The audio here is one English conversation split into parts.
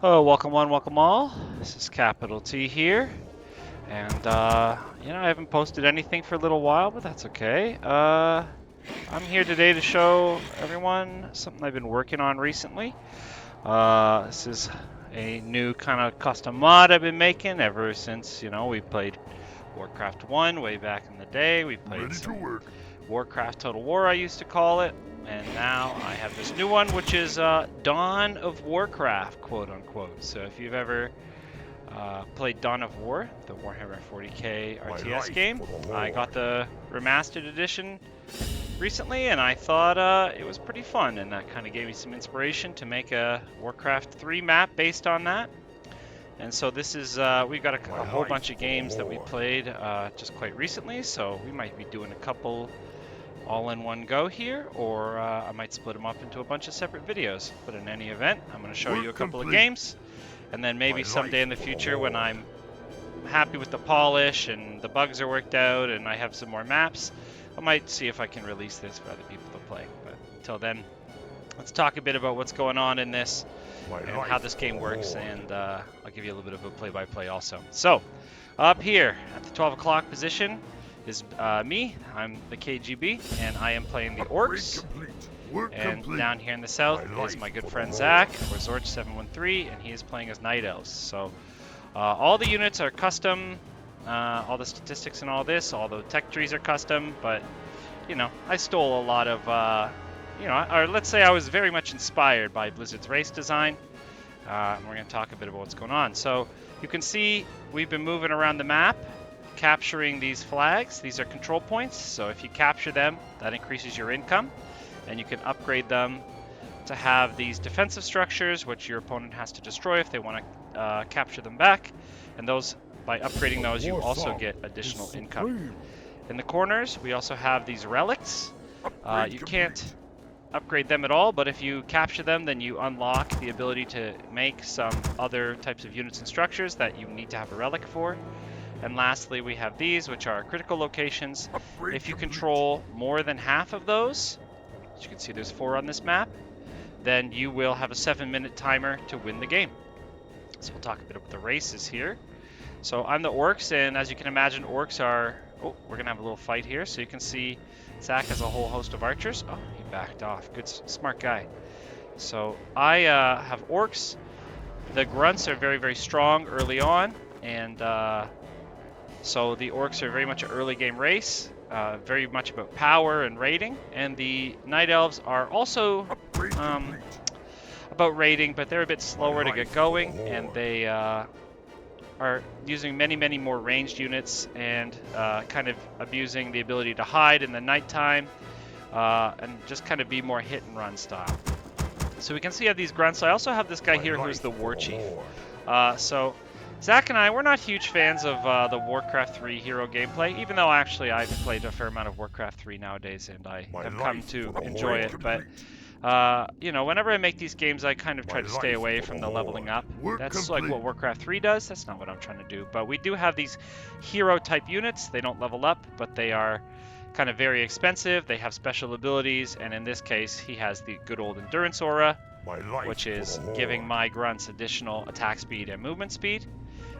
Oh, welcome one, welcome all. This is Capital T here, and I haven't posted anything for a little while, but that's okay. I'm here today to show everyone something I've been working on recently. This is a new kind of custom mod I've been making ever since, we played Warcraft 1 way back in the day. We played some Warcraft Total War, I used to call it. And now I have this new one, which is Dawn of Warcraft, quote unquote. So if you've ever played Dawn of War, the Warhammer 40k RTS game, I got the remastered edition recently, and I thought it was pretty fun, and that kind of gave me some inspiration to make a Warcraft 3 map based on that. And so this is, we've got a whole bunch of games that we played just quite recently, so we might be doing a couple all in one go here, or I might split them up into a bunch of separate videos. But in any event, I'm going to show you a couple of games, and then maybe someday in the future when I'm happy with the polish and the bugs are worked out and I have some more maps, I might see if I can release this for other people to play. But until then, let's talk a bit about what's going on in this and how this game works, and I'll give you a little bit of a play-by-play also. So, up here at the 12 o'clock position is me. I'm the KGB, and I am playing the Orcs. And down here in the south is my good friend Zach, or Zorch713, and he is playing as Night Elves. So all the units are custom, all the statistics and all this, all the tech trees are custom, but, I stole a lot of, or let's say I was very much inspired by Blizzard's race design. And we're going to talk a bit about what's going on. So you can see we've been moving around the map, capturing these flags. These are control points, so if you capture them, that increases your income, and you can upgrade them to have these defensive structures, which your opponent has to destroy if they want to capture them back, and those, by upgrading those, you also get additional income. In the corners, we also have these relics. You can't upgrade them at all, but if you capture them, then you unlock the ability to make some other types of units and structures that you need to have a relic for. And lastly, we have these, which are critical locations. If you control more than half of those, as you can see there's 4 on this map, then you will have a 7-minute timer to win the game. So we'll talk a bit about the races here. So I'm the Orcs, and as you can imagine, Orcs are... Oh, we're going to have a little fight here. So you can see Zach has a whole host of archers. Oh, he backed off. Good, smart guy. So I have Orcs. The Grunts are very, very strong early on, and... so the Orcs are very much an early game race, very much about power and raiding, and the Night Elves are also about raiding, but they're a bit slower to get going, and they are using many, many more ranged units and kind of abusing the ability to hide in the nighttime and just kind of be more hit and run style. So we can see I have these Grunts. I also have this guy here who's the War Chief. So Zach and I, we're not huge fans of the Warcraft 3 hero gameplay, even though actually I've played a fair amount of Warcraft 3 nowadays, and I have come to enjoy it. But, whenever I make these games, I kind of try to stay away from the leveling up. That's like what Warcraft 3 does. That's not what I'm trying to do. But we do have these hero-type units. They don't level up, but they are kind of very expensive. They have special abilities, and in this case, he has the good old Endurance Aura, which is giving my Grunts additional attack speed and movement speed.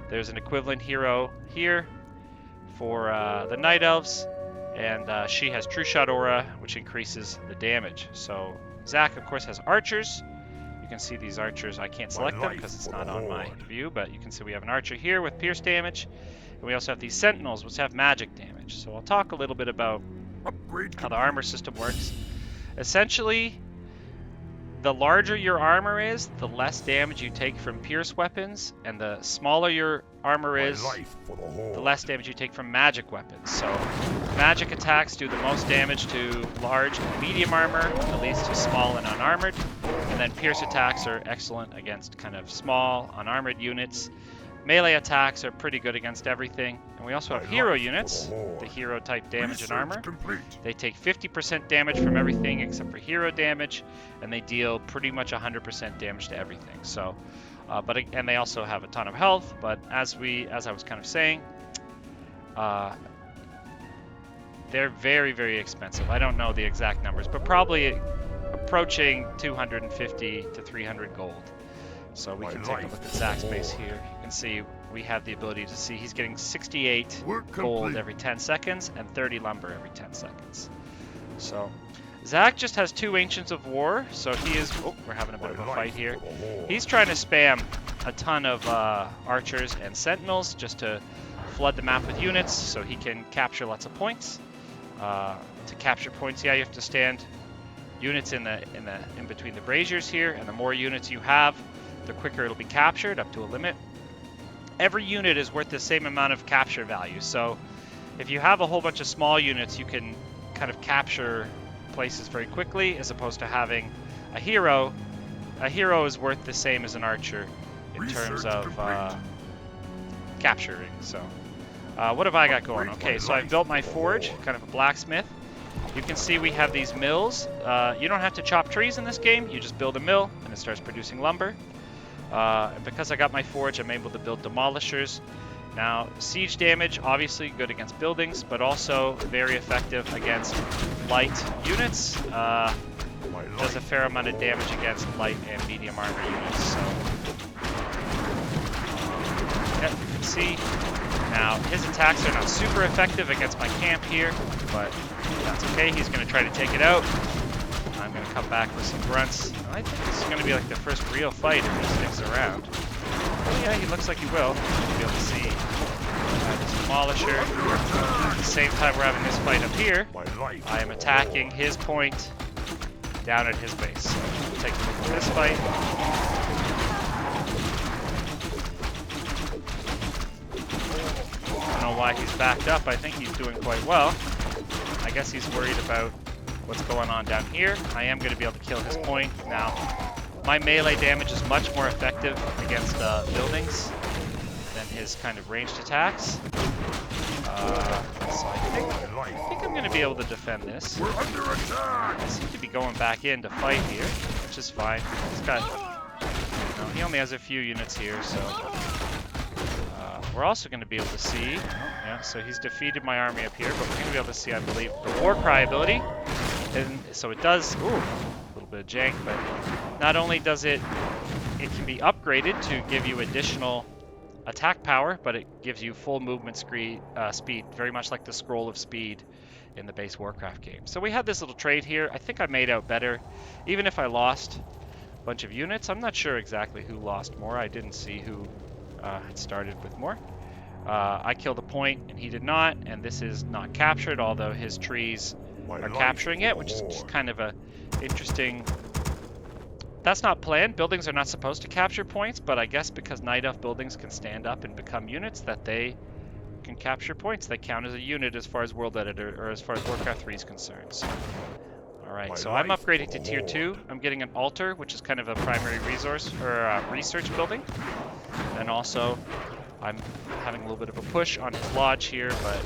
There's an equivalent hero here for the Night Elves, and she has True Shot Aura, which increases the damage. So Zach, of course, has archers. You can see these archers. I can't select them because it's not on my view, but you can see we have an archer here with pierce damage, and we also have these sentinels, which have magic damage. So I'll talk a little bit about how the armor system works. Essentially, the larger your armor is, the less damage you take from pierce weapons, and the smaller your armor is, the less damage you take from magic weapons. So magic attacks do the most damage to large and medium armor, and the least to small and unarmored. And then pierce attacks are excellent against kind of small, unarmored units. Melee attacks are pretty good against everything. And we also have hero units, the hero type damage and armor. They take 50% damage from everything except for hero damage, and they deal pretty much 100% damage to everything. So, and they also have a ton of health. But as I was kind of saying, they're very, very expensive. I don't know the exact numbers, but probably approaching 250 to 300 gold. So we can take a look at Zach's base here. You can see we have the ability to see he's getting 68 gold every 10 seconds and 30 lumber every 10 seconds. So Zach just has 2 Ancients of War, so he is... Oh, we're having a bit of a fight here. He's trying to spam a ton of archers and sentinels just to flood the map with units so he can capture lots of points. To capture points, yeah, you have to stand units in between the braziers here, and the more units you have, the quicker it'll be captured, up to a limit. Every unit is worth the same amount of capture value, so if you have a whole bunch of small units, you can kind of capture places very quickly, as opposed to having a hero. A hero is worth the same as an archer in terms of capturing. So what have I got going? Okay, so I've built my forge, kind of a blacksmith. You can see we have these mills. You don't have to chop trees in this game, you just build a mill and it starts producing lumber. And because I got my forge, I'm able to build demolishers. Now, siege damage, obviously good against buildings, but also very effective against light units. Does a fair amount of damage against light and medium armor units. So, yeah, you can see. Now, his attacks are not super effective against my camp here, but that's okay. He's going to try to take it out. I'm going to come back with some grunts. I think this is going to be like the first real fight if he sticks around. Yeah, he looks like he will. You'll be able to see this demolisher. At the same time we're having this fight up here, I am attacking his point down at his base. So we'll take a look at this fight. I don't know why he's backed up. I think he's doing quite well. I guess he's worried about what's going on down here. I am going to be able to kill his point. Now, my melee damage is much more effective against buildings than his kind of ranged attacks. So I think I'm going to be able to defend this. We're under attack! I seem to be going back in to fight here, which is fine. He's got, you know, he only has a few units here, so we're also going to be able to see. Yeah, so he's defeated my army up here, but we're going to be able to see, I believe, the war cry ability. And so it does. Ooh, a little bit of jank, but not only does it can be upgraded to give you additional attack power, but it gives you full movement speed, very much like the Scroll of Speed in the base Warcraft game. So we had this little trade here. I think I made out better, even if I lost a bunch of units. I'm not sure exactly who lost more. I didn't see who had started with more. I killed a point and he did not, and this is not captured, although his trees are capturing it, which is just kind of a interesting... That's not planned. Buildings are not supposed to capture points, but I guess because Night Elf buildings can stand up and become units, that they can capture points. They count as a unit as far as World Editor, or as far as Warcraft 3 is concerned. So. Alright, so I'm upgrading to Tier 2. I'm getting an altar, which is kind of a primary resource, or research building. And also, I'm having a little bit of a push on his lodge here, but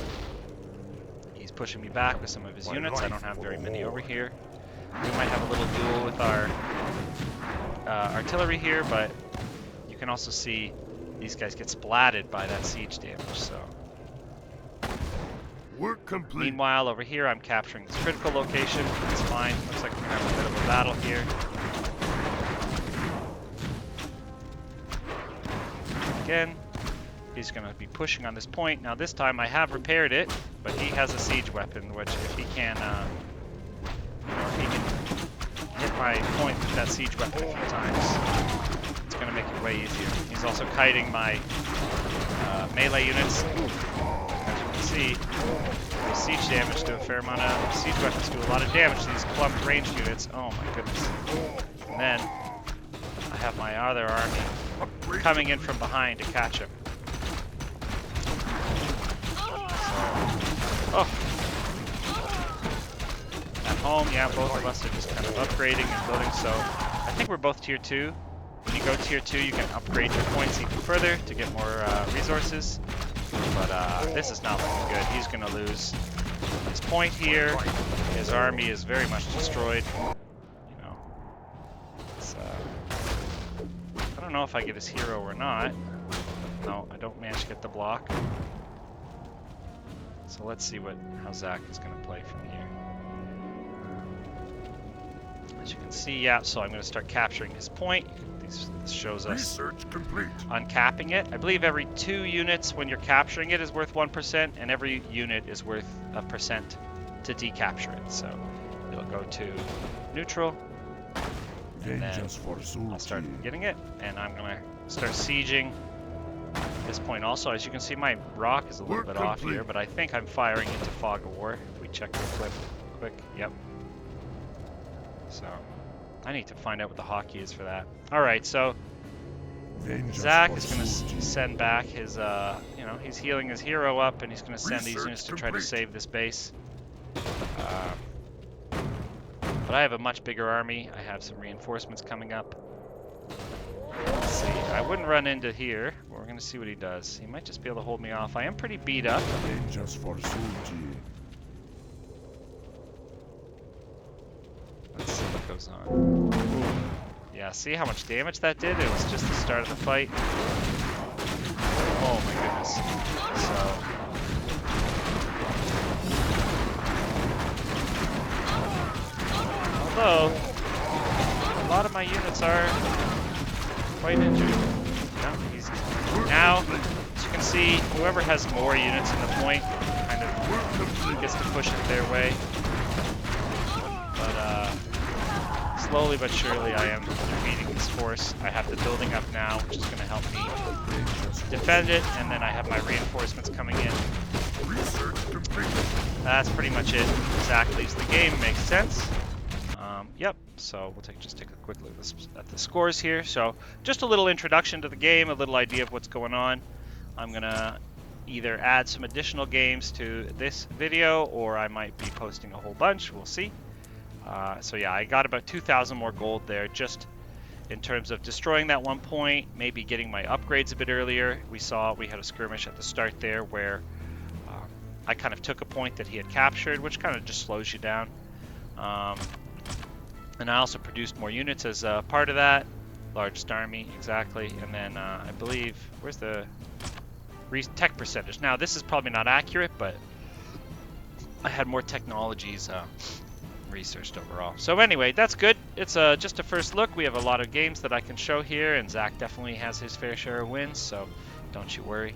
he's pushing me back with some of his units. I don't have very many over here. We might have a little duel with our artillery here, but you can also see these guys get splatted by that siege damage. So, Work complete. Meanwhile, over here, I'm capturing this critical location. It's fine. Looks like we're gonna have a bit of a battle here. Again, he's gonna be pushing on this point. Now, this time I have repaired it, but he has a siege weapon, which if he can, if he can hit my point with that siege weapon a few times, it's going to make it way easier. He's also kiting my melee units. As you can see, the siege damage do a fair amount of... Siege weapons do a lot of damage to these clumped ranged units. Oh my goodness. And then, I have my other army coming in from behind to catch him. Oh. At home, yeah, both of us are just kind of upgrading and building, so I think we're both Tier 2. When you go Tier 2, you can upgrade your points even further to get more resources, but this is not looking good. He's going to lose his point here. His army is very much destroyed. You know, it's, I don't know if I get his hero or not. No, I don't manage to get the block. So let's see how Zach is going to play from here. As you can see, yeah, so I'm going to start capturing his point. This shows us Research complete. uncapping it. I believe every 2 units when you're capturing it is worth 1%, and every unit is worth a percent to decapture it. So you'll go to neutral, and then Vengeance for I'll start Sulci. getting it, and I'm going to start sieging this point also. As you can see, my rock is a little Work bit off complete. here, but I think I'm firing into Fog of War. If we check the clip quick, yep. So I need to find out what the hotkey is for that. All right, so Vengeance Zach for is going to Sulci. send back his, he's healing his hero up, and he's going to send these Research units to try to complete. save this base. But I have a much bigger army. I have some reinforcements coming up. Let's see. I wouldn't run into here. We're going to see what he does. He might just be able to hold me off. I am pretty beat up. Vengeance for Sulci. Let's see what goes on. Yeah, see how much damage that did? It was just the start of the fight. Oh my goodness. So, although a lot of my units are quite injured. Now, as you can see, whoever has more units in the point kind of gets to push it their way. But slowly but surely I am defeating this force. I have the building up now, which is going to help me defend it, and then I have my reinforcements coming in. Research complete. That's pretty much it. Zach leaves the game, makes sense. Yep, so we'll just take a quick look at the scores here. So just a little introduction to the game, a little idea of what's going on. I'm going to either add some additional games to this video, or I might be posting a whole bunch. We'll see. So yeah, I got about 2,000 more gold there just in terms of destroying that one point, maybe getting my upgrades a bit earlier. We had a skirmish at the start there where I kind of took a point that he had captured, which kind of just slows you down. And I also produced more units as part of that. Largest army, exactly. And then I believe, where's the tech percentage? Now, this is probably not accurate, but I had more technologies researched overall. So anyway, that's good. It's just a first look. We have a lot of games that I can show here, and Zach definitely has his fair share of wins, so don't you worry.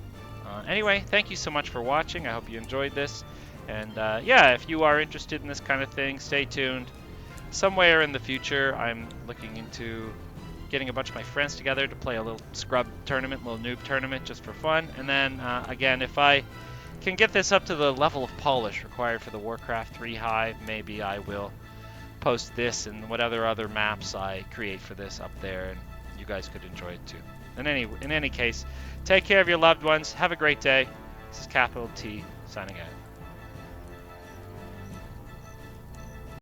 Anyway, thank you so much for watching. I hope you enjoyed this. And yeah, if you are interested in this kind of thing, stay tuned. Somewhere in the future, I'm looking into getting a bunch of my friends together to play a little scrub tournament, a little noob tournament, just for fun. And then, again, if I can get this up to the level of polish required for the Warcraft 3 Hive, maybe I will post this and what other maps I create for this up there, and you guys could enjoy it too. In any case, take care of your loved ones. Have a great day. This is Capital T signing out.